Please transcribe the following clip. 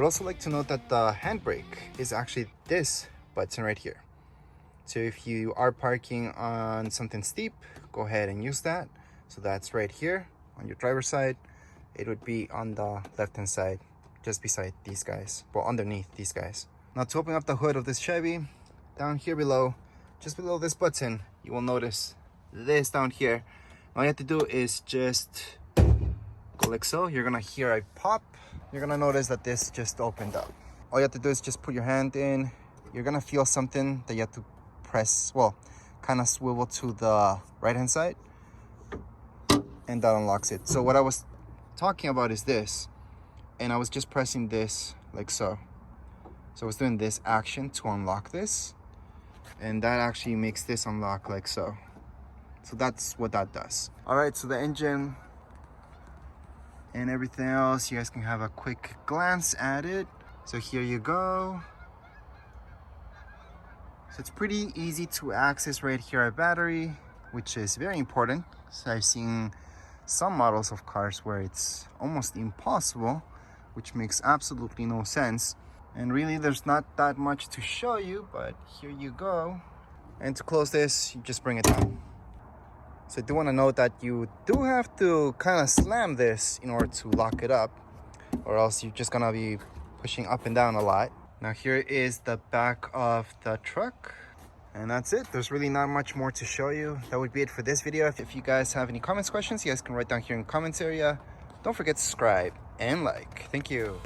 Would also like to note that the handbrake is actually this button right here. So if you are parking on something steep, go ahead and use that. So that's right here on your driver's side. It would be on the left-hand side, just beside these guys, well, underneath these guys. Now to open up the hood of this Chevy, down here below, just below this button, you will notice this down here. All you have to do is just go like so. You're gonna hear a pop. You're gonna notice that this just opened up. All you have to do is just put your hand in. You're gonna feel something that you have to press, well, kind of swivel to the right hand side, and that unlocks it. So what I was talking about is this, and I was just pressing this like so. So I was doing this action to unlock this, and that actually makes this unlock like so. So that's what that does. All right, so the engine and everything else, you guys can have a quick glance at it. So here you go. So it's pretty easy to access right here, our battery, which is very important. So I've seen some models of cars where it's almost impossible, which makes absolutely no sense. And really there's not that much to show you, but here you go. And to close this, you just bring it down. So I do want to note that you do have to kind of slam this in order to lock it up, or else you're just gonna be pushing up and down a lot. Now here is the back of the truck, and that's it. There's really not much more to show you. That would be it for this video. If you guys have any comments, questions, you guys can write down here in the comments area. Don't forget to subscribe and like. Thank you.